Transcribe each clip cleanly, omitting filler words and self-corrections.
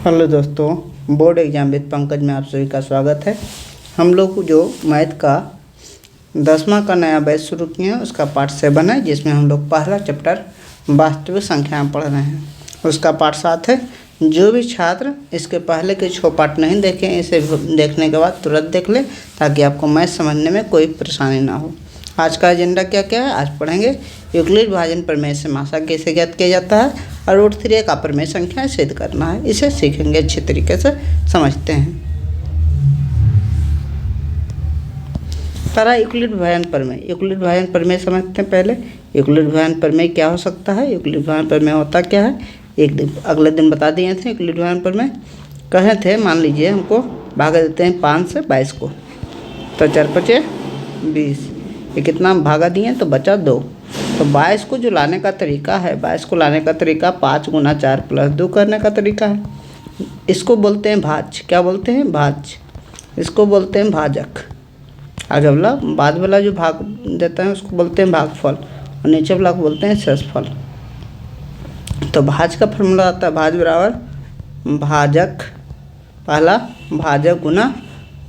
Hello दोस्तों, board exam with Pankaj में आप सभी का स्वागत है। हम लोग जो मैथ का 10वां का नया बैच शुरू किए हैं उसका पार्ट 7 है, जिसमें हम लोग पहला चैप्टर वास्तविक संख्याएं पढ़ रहे हैं। उसका पार्ट 7 है। जो भी छात्र इसके पहले के 6 पार्ट नहीं देखे, इसे देखने के बाद तुरंत देख ले ताकि आपको मैथ समझने में कोई परेशानी ना हो। आज का एजेंडा क्या क्या है? आज पढ़ेंगे यूक्लिड विभाजन प्रमेय से मासा कैसे ज्ञात किया जाता है और रूट 3 का प्रमेय संख्या सिद्ध करना है। इसे सीखेंगे, अच्छी तरीके से समझते हैं। पहला यूक्लिड विभाजन प्रमेय। यूक्लिड विभाजन प्रमेय समझते हैं पहले। यूक्लिड विभाजन प्रमेय क्या हो सकता है? यूक्लिड विभाजन प्रमेय होता क्या है? एक दिन अगले दिन बता दिए थे। यूक्लिड विभाजन प्रमेय कहे थे, मान लीजिए हमको भागा देते हैं 5 से 22 को, तो 4 5 20, ये कितना भागा दिए तो बचा 2। तो 22 को जो लाने का तरीका है, 22 को लाने का तरीका 5 × 4 + 2 करने का तरीका है। इसको बोलते हैं भाज्य। क्या बोलते हैं? भाज्य। इसको बोलते हैं भाजक। आगे वाला बाद वाला जो भाग देता है उसको बोलते हैं भागफल और नीचे वाला को बोलते हैं शेषफल। तो भाज्य का फॉर्मूला आता है भाज्य बराबर भाजक, पहला भाजक गुना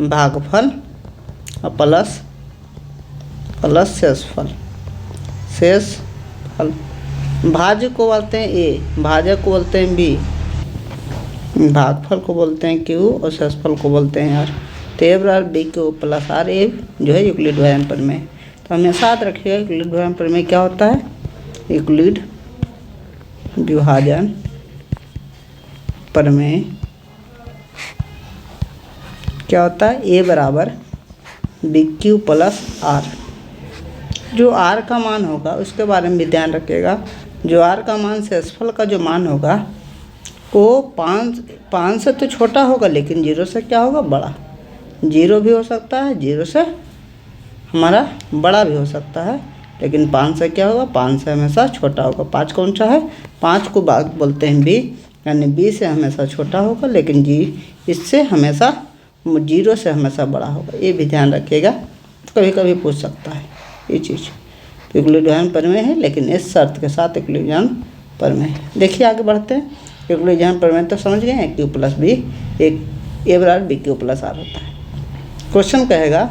भागफल और प्लस शेषफल। शेषफल भाज्य को बोलते हैं ए, भाजक को बोलते हैं बी, भागफल को बोलते हैं क्यू और शेषफल को बोलते हैं आर। तो ए बराबर बी क्यू प्लस आर, ए जो है यूक्लिड विभाजन प्रमेय। तो हमेशा याद रखिएगा यूक्लिड विभाजन प्रमेय क्या होता है। यूक्लिड विभाजन प्रमेय क्या होता है? ए बराबर बी क्यू प्लस आर। जो आर का मान होगा उसके बारे में भी ध्यान रखिएगा। जो आर का मान शेषफल का जो मान होगा वो 5 से तो छोटा होगा, लेकिन 0 से क्या होगा? बड़ा। 0 भी हो सकता है, 0 से हमारा बड़ा भी हो सकता है, लेकिन 5 से क्या होगा? 5 से हमेशा छोटा होगा। 5 कौन सा है? 5 को बोलते हैं बी, यानी बी से हमेशा छोटा होगा, लेकिन जी इससे हमेशा 0 से हमेशा बड़ा होगा। ये भी ध्यान रखिएगा, कभी कभी पूछ सकता है ये चीज़। तो यूक्लिड विभाजन प्रमेय है, लेकिन इस शर्त के साथ यूक्लिड विभाजन प्रमेय है। देखिए आगे बढ़ते हैं। यूक्लिड विभाजन प्रमेय तो समझ गए हैं, क्यू प्लस बी, एक ए बराबर बी क्यू प्लस आर होता है। क्वेश्चन कहेगा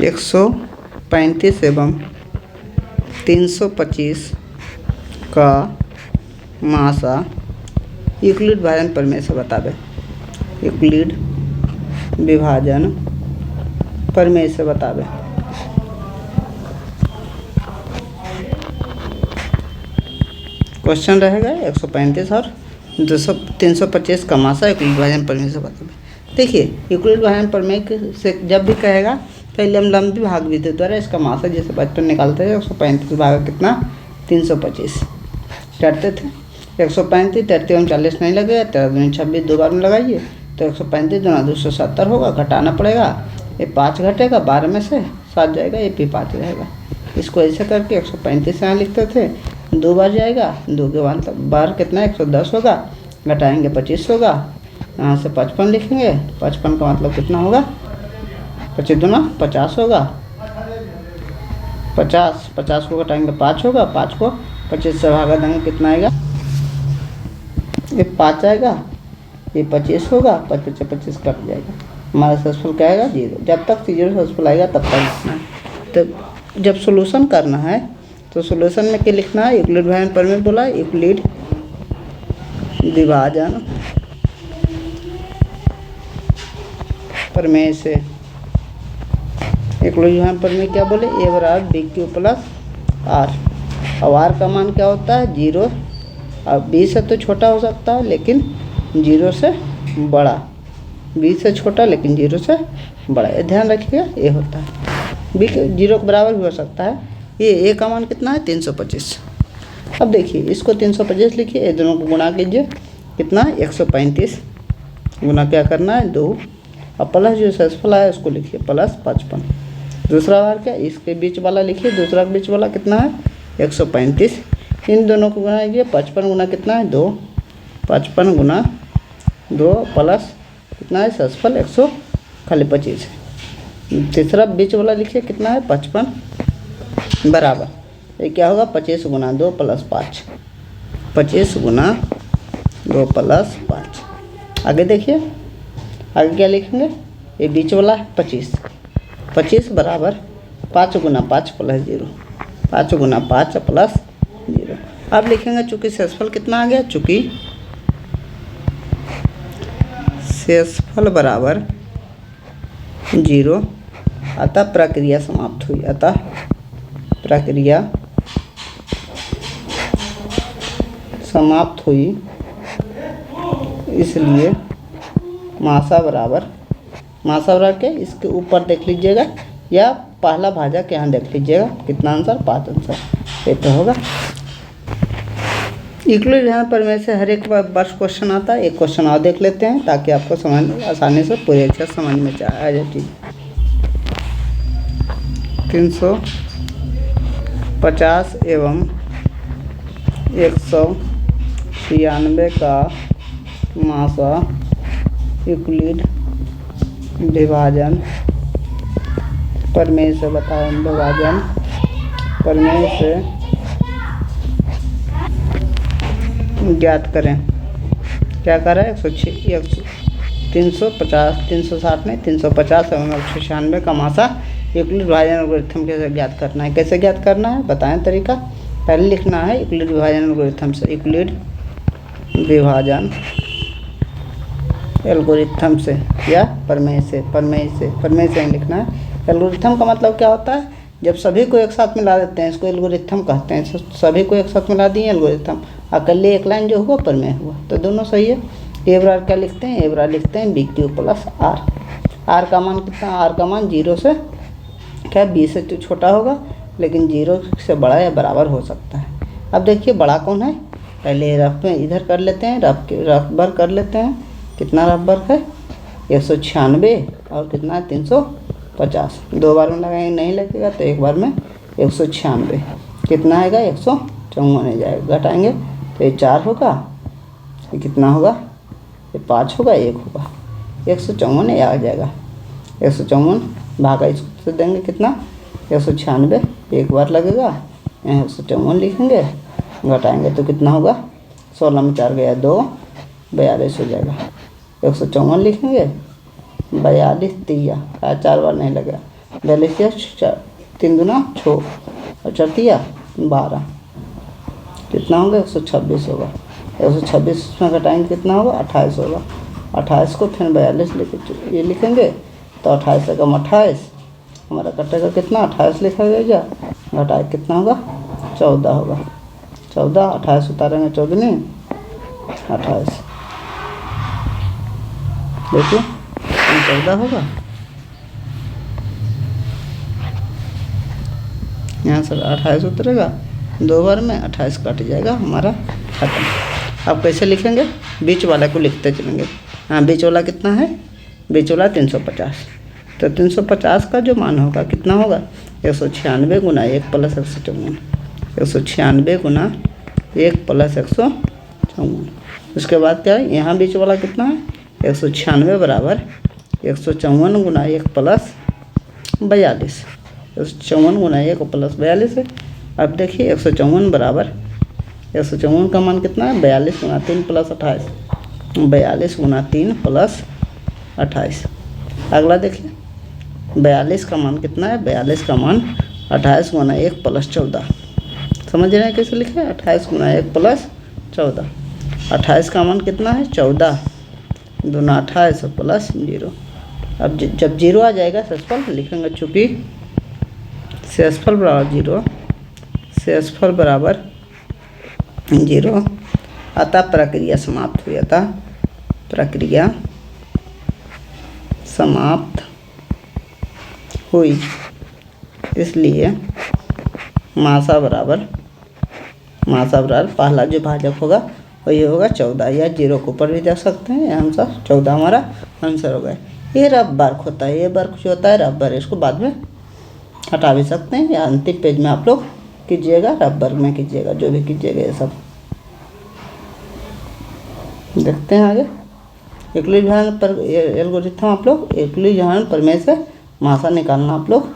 135 एवं 325 का मासा यूक्लिड विभाजन प्रमेय से बतावे। यूक्लिड विभाजन प्रमेय से बतावे। क्वेश्चन रहेगा 135 और 325 का मासा यूक्लिड विभाजन प्रमेय से बतावे। देखिए यूक्लिड विभाजन प्रमेय से जब भी कहेगा पहले हम लंबी भाग विधि द्वारा इसका मासा जैसे बचपन निकालते थे। 135 भागा कितना? 325 करते थे। 135 33 में 40 नहीं लगेगा, 13 26 दो बार में लगाइए तो 135 × 270 होगा। घटाना पड़ेगा, ये 5 घटेगा, 12 में से 7 जाएगा, ये भी 5 रहेगा। इसको ऐसे करके 135 यहाँ लिखते थे, 2 बार जाएगा, 2 के बाद बार कितना? 110 होगा, घटाएंगे 25 होगा, यहाँ से 55 लिखेंगे। 55 का मतलब कितना होगा? 25 दूना 50 होगा, 50 को घटाएंगे 5 होगा, 5 को 25 से भागा देंगे कितना आएगा? ये 5 आएगा, ये 25 होगा, 25 से 25 कट जाएगा। हमारा शेषफल क्या आएगा? 0। जब तक 0 शेषफल आएगा तब तक लिखना है। तो जब सोल्यूशन करना है तो सोल्यूशन में क्या लिखना है? यूक्लिड विभाजन प्रमेय बोला, यूक्लिड विभाजन प्रमेय से। यूक्लिड विभाजन प्रमेय क्या बोले? ए बराबर बी क्यू प्लस आर। और आर का मान क्या होता है? 0। अब बी से तो छोटा हो सकता है लेकिन 0 से बड़ा, 20 से छोटा लेकिन 0 से बड़ा। ये ध्यान रखिएगा, ये होता है। बी 0 के बराबर भी हो सकता है। ये ए का मान कितना है? 325। अब देखिए इसको 325 लिखिए, ये दोनों को गुणा कीजिए, कितना? 135 गुना क्या करना है? 2, और प्लस जो शेषफल आया उसको लिखिए प्लस 55। दूसरा बार क्या? इसके बीच वाला लिखिए, दूसरा के बीच वाला कितना है? 135। इन दोनों को गुना कीजिए, 55 गुना कितना है? 2, 55 गुना 2 प्लस कितना है? शेषफल 125 है। तीसरा बीच वाला लिखिए कितना है? 55 बराबर ये क्या होगा 25 गुना 2 प्लस 5, 25 गुना 2 प्लस 5। आगे देखिए, आगे क्या लिखेंगे, ये बीच वाला है 25, 25 बराबर 5 गुना 5 प्लस 0, 5 गुना 5 प्लस 0। अब लिखेंगे चूँकि शेषफल कितना आ गया, चूँकि शेषफल बराबर 0, अतः प्रक्रिया समाप्त हुई, अतः प्रक्रिया समाप्त हुई। इसलिए मासा बराबर के इसके ऊपर देख लीजिएगा या पहला भाजक यहाँ देख लीजिएगा, कितना आंसर 5 आंसर, ये तो होगा। इक्वलिब्रियम यहाँ पर में से हर एक वर्ष क्वेश्चन आता है, एक क्वेश्चन और देख लेते हैं ताकि आपको समझ आसानी से पूरी अच्छा समझ में आ जाए चीज़। 350 एवं 196 का मासा यूक्लिड विभाजन प्रमेय से बताओ, विभाजन प्रमेय से ज्ञात करें। क्या करें, 350 एवं 196 का मासा यूक्लिड विभाजन एल्गोरिथम कैसे ज्ञात करना है। कैसे ज्ञात करना है बताएं तरीका। पहले लिखना है यूक्लिड विभाजन एल्गोरिथम से, यूक्लिड विभाजन एल्गोरिथम से या प्रमेय से लिखना है। एल्गोरिथम का मतलब क्या होता है, जब सभी को एक साथ मिला देते हैं इसको एल्गोरिथम कहते हैं। सभी को एक साथ मिला दिए एल्गोरिथम, अकेले एक लाइन जो हुआ प्रमेय हुआ, तो दोनों सही है। ए बराबर क्या लिखते हैं, ए बराबर लिखते हैं B Q plus R. R का मान कितना, आर का मान 0 से क्या 20 से छोटा होगा, लेकिन 0 से बड़ा या बराबर हो सकता है। अब देखिए बड़ा कौन है, पहले रफ में इधर कर लेते हैं, रफ बर कर लेते हैं। कितना रफ बर है 196 और कितना है 350। 2 बार में लगाएंगे नहीं लगेगा, तो एक बार में 196 कितना आएगा 154 हो जाएगा। घटाएंगे तो ये 4 होगा, ये कितना होगा, ये 5 होगा, 1 होगा, 154 ये आ जाएगा। 154 भागा इससे देंगे कितना 196, एक बार लगेगा, यहाँ 154 लिखेंगे, घटाएंगे तो कितना होगा 16 में 4 गया 2, 42 हो जाएगा। 154 लिखेंगे, 42 तिया 4 बार नहीं लगा, 42 3 दूना 6 और 4 तिया 12, कितना होगा 126 होगा। 126 में घटाएंगे कितना होगा 28 होगा। 28 को फिर 42 लिखे ये लिखेंगे तो 28 से कम 28 हमारा कटेगा कितना 28 लिखा गया, घटाए कितना होगा 14 होगा। 14 28 उतारेंगे 14 28, देखिए 14 होगा, यहाँ से 28 उतरेगा, 2 बार में 28 कट जाएगा हमारा खत्म। अब कैसे लिखेंगे, बीच वाला को लिखते चलेंगे। हाँ बीच वाला कितना है, बीच वाला 350, तो 350 का जो मान होगा कितना होगा 196 गुना 1 प्लस 154, 196 गुना 1 प्लस 154। उसके बाद क्या है, यहाँ बीच वाला कितना है 196 बराबर 154 गुना 1 प्लस 42, 154 गुना 1 प्लस 42 है। अब देखिए 154 बराबर 154 का मान कितना है 42 गुना 3 प्लस 28, 42 गुना 3 प्लस 28। अगला देखिए 42 का मान कितना है, 42 का मान 28 गुना 1 प्लस 14। समझ रहे हैं कैसे लिखे, 28 गुना 1 प्लस 14। 28 का मान कितना है 14 दूना 28 प्लस 0। अब जब 0 आ जाएगा शेषफल लिखेंगे, चूँकि शेषफल बराबर 0, शेषफल बराबर 0, अतः प्रक्रिया समाप्त हुई, अतः प्रक्रिया समाप्त हुई। इसलिए मासा बराबर पहला जो भाजक होगा वही होगा 14, या 0 को ऊपर भी देख सकते हैं, यहाँ आंसर 14 हमारा आंसर होगा। ये रफ बार्क होता है, ये बार्क जो होता है रफ बार, इसको बाद में हटा भी सकते हैं या अंतिम पेज में आप लोग कीजिएगा, रफ बार्क में कीजिएगा, जो भी कीजिएगा ये सब। देखते हैं आगे यूक्लिड विभाजन पर एल्गोरिथम, आप लोग यूक्लिड विभाजन प्रमेय से मासा निकालना आप लोग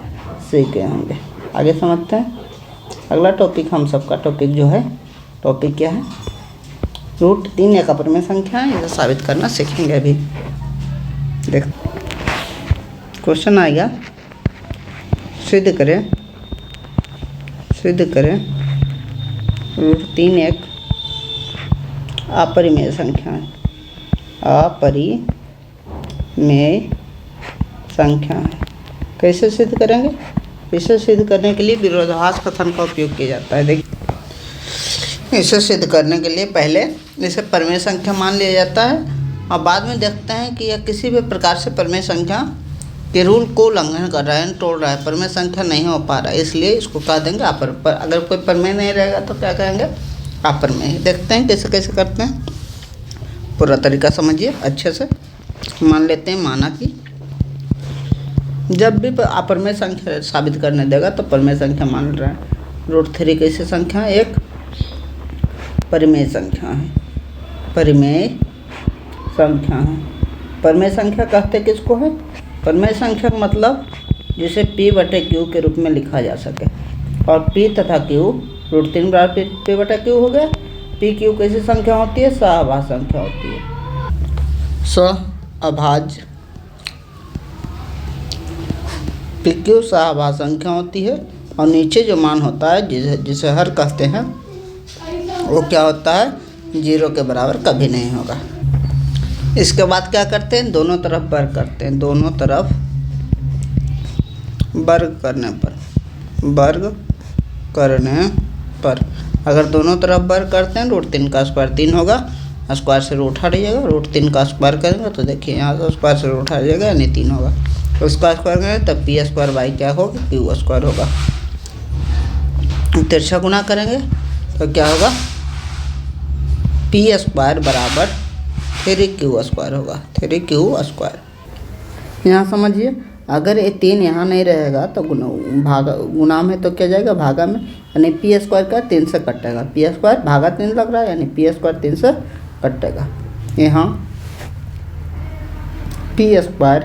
सीख गए होंगे। आगे समझते हैं। अगला टॉपिक हम सबका टॉपिक जो है, टॉपिक क्या है, √3 एक अपरिमेय संख्या है, इसे साबित करना सीखेंगे अभी। देख क्वेश्चन आएगा, सिद्ध करें √3 एक अपरिमेय संख्या है, अपरिमेय संख्या है। कैसे सिद्ध करेंगे? इसे सिद्ध करने के लिए विरोधाभास कथन का उपयोग किया जाता है। देखिए, इसे सिद्ध करने के लिए पहले इसे परिमेय संख्या मान लिया जाता है और बाद में देखते हैं कि यह किसी भी प्रकार से परिमेय संख्या के रूल को उल्लंघन कर रहा है, तोड़ रहा है, परिमेय संख्या नहीं हो पा रहा है, इसलिए इसको कह देंगे अपर। अगर कोई परिमेय नहीं रहेगा तो क्या कहेंगे? अपरिमेय। देखते हैं कैसे कैसे करते हैं, पूरा तरीका समझिए अच्छे से। मान लेते हैं, माना कि जब भी अपरिमेय संख्या साबित करने देगा तो परिमेय संख्या मान रहा है। √3 कैसी संख्या है? एक परिमेय संख्या है, परिमेय संख्या है। परिमेय संख्या कहते किसको है? परिमेय संख्या का मतलब जिसे P/Q के रूप में लिखा जा सके, और P तथा Q √3 बराबर P/Q हो गया। PQ कैसी संख्या होती है? सहअभाज्य संख्या होती है, सहअभाज्य। PQ सहअभाज्य संख्या होती है और नीचे जो मान होता है जिसे हर कहते हैं वो क्या होता है? 0 के बराबर कभी नहीं होगा। इसके बाद क्या करते हैं? दोनों तरफ वर्ग करते हैं। दोनों तरफ वर्ग करने पर अगर दोनों तरफ वर्ग करते हैं √3 का स्क्वायर 3 होगा, स्क्वायर से रूट हट जाएगा। √3 का स्क्वायर करेंगे तो देखिए यहाँ से स्क्वायर से रूट हट जाएगा, यानी 3 होगा। तो उसका स्क्वायर करेंगे तब P² क्या होगा? Q² होगा। तिरछा गुना करेंगे तो क्या होगा? P² बराबर 3Q² होगा, 3Q²। यहाँ समझिए, अगर ये 3 यहाँ नहीं रहेगा तो गुना में तो क्या जाएगा? भागा में, यानी P² का 3 से कटेगा। P² भागा 3 लग रहा है, यानी P² 3 से कटेगा। यहाँ P²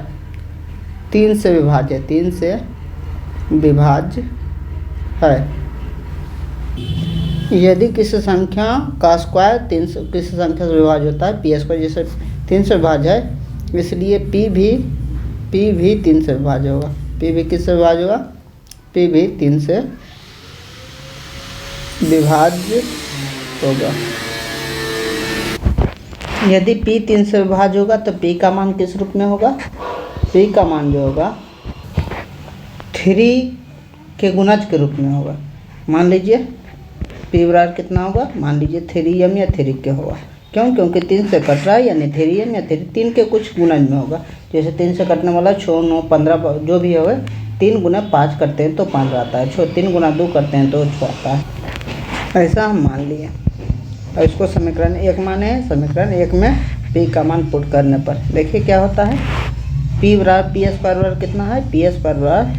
3 से विभाज्य है। यदि किसी संख्या का स्क्वायर किसी संख्या से विभाज्य होता है, P² जैसे 3 से विभाज्य है, इसलिए P भी 3 से विभाज्य होगा। P भी किससे विभाज्य होगा? P भी 3 से विभाज्य होगा। यदि P 3 से विभाज्य होगा तो P का मान किस रूप में होगा? P का मान जो होगा 3 के गुणज के रूप में होगा। मान लीजिए P बराबर कितना होगा? मान लीजिए 3m या 3k होगा। क्यों? क्योंकि 3 से कट रहा है, यानी 3m या 3 के कुछ गुणज में होगा। जैसे 3 से कटने वाला 6, 9, 15 जो भी होगा, 3 गुना 5 करते हैं तो 5 आता है, 3 गुना 2 करते हैं तो 6 आता है। ऐसा हम मान लिए और इसको समीकरण 1 माने हैं। समीकरण 1 में P का मान पुट करने पर देखिए क्या होता है। P बराबर P² बराबर कितना है? P² बराबर,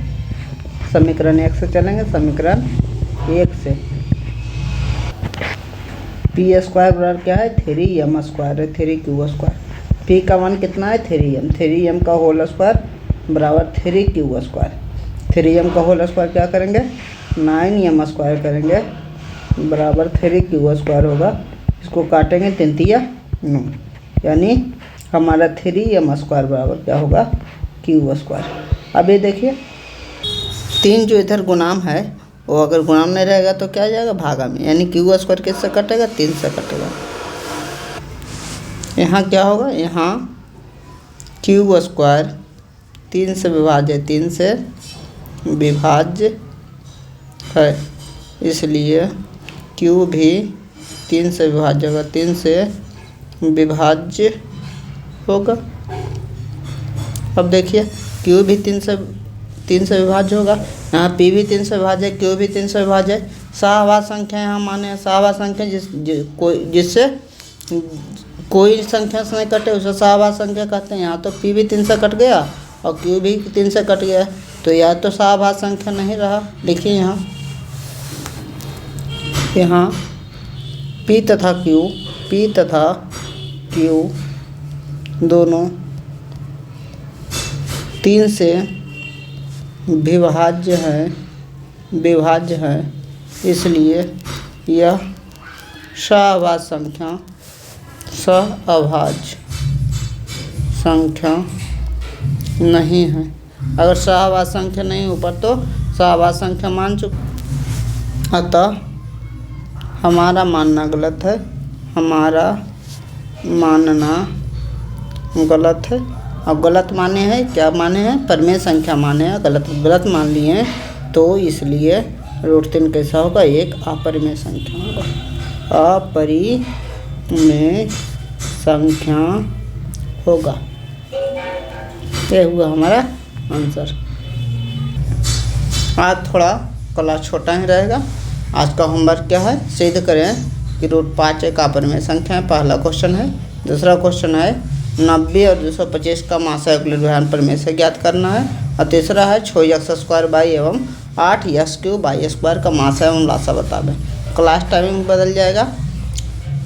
समीकरण 1 से चलेंगे, समीकरण 1 से P² बराबर क्या है? 3m² है, 3Q²। P का मान कितना है? 3m का होल स्क्वायर बराबर 3Q²। 3m का होल स्क्वायर क्या करेंगे? 9m² करेंगे बराबर 3Q² होगा। इसको काटेंगे 3 तिया 9, यानी हमारा 3m² बराबर क्या होगा? Q²। अब ये देखिए 3 जो इधर गुणाम है वो अगर गुणाम नहीं रहेगा तो क्या जाएगा? भागा में, यानी Q² किससे कटेगा? 3 से कटेगा। यहाँ क्या होगा? यहाँ Q² 3 से विभाज्य है, इसलिए Q भी 3 से विभाज्य होगा, 3 से विभाज्य होगा। अब देखिए Q भी 3 से विभाज्य होगा, यहाँ P भी 3 से विभाज्य है, Q भी 3 से विभाज्य है। सहअभाज्य संख्या यहाँ माने सहअभाज्य संख्या जिससे कोई संख्या से नहीं कटे उसे सहअभाज्य संख्या कहते हैं। यहाँ तो P भी 3 से कट गया और Q भी 3 से कट गया, तो यह तो सहअभाज्य संख्या नहीं रहा। देखिए यहाँ P तथा Q दोनों 3 से विभाज्य है, इसलिए यह सहअभाज्य संख्या नहीं है। अगर सहअभाज्य संख्या नहीं ऊपर तो सहअभाज्य संख्या मान चुके, अतः हमारा मानना गलत है, हमारा मानना गलत है। अब गलत माने हैं, क्या माने हैं? परिमेय संख्या माने हैं, गलत मान लिए हैं, तो इसलिए √3 कैसा होगा? एक अपरिमेय संख्या होगा, अपरिमेय संख्या होगा। ये हुआ हमारा आंसर। आज थोड़ा क्लास छोटा ही रहेगा। आज का होमवर्क क्या है? सिद्ध करें कि √5 एक अपरिमेय संख्या है। पहला क्वेश्चन है। दूसरा क्वेश्चन है 90 और 225 का मासा यूक्लिड विधान प्रमेय से ज्ञात करना है। और तीसरा है 6x² बाई एवं 8x³ बाई स्क्वायर का मासा एवं लासा बतावें। क्लास टाइमिंग बदल जाएगा,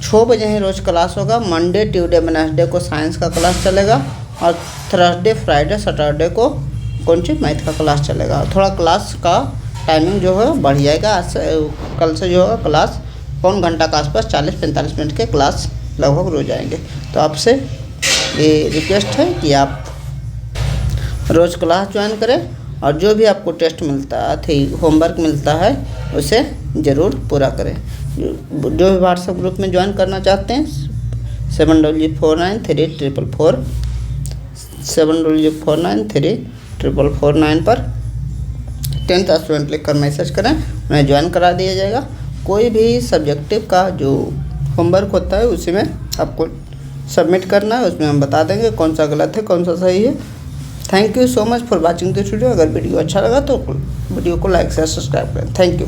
6 बजे ही रोज़ क्लास होगा। मंडे ट्यूसडे वेडनेसडे को साइंस का क्लास चलेगा और थर्सडे फ्राइडे सैटरडे को कौन सी मैथ का क्लास चलेगा। थोड़ा क्लास का टाइमिंग जो है बढ़ जाएगा। आज से कल से जो है क्लास पौन घंटा के आसपास 40-45 मिनट के क्लास लगभग रोज आएंगे। तो आपसे ये रिक्वेस्ट है कि आप रोज़ क्लास ज्वाइन करें और जो भी आपको टेस्ट मिलता है, होमवर्क मिलता है, उसे ज़रूर पूरा करें। जो भी व्हाट्सएप ग्रुप में ज्वाइन करना चाहते हैं 7004934449 7004934449 पर 10th स्टूडेंट लिखकर मैसेज करें, उन्हें ज्वाइन करा दिया जाएगा। कोई भी सब्जेक्टिव का जो होमवर्क होता है उसी में आपको सबमिट करना है, उसमें हम बता देंगे कौन सा गलत है कौन सा सही है। Thank you so much for watching this video. अगर वीडियो अच्छा लगा तो वीडियो को लाइक शेयर सब्सक्राइब करें। Thank you.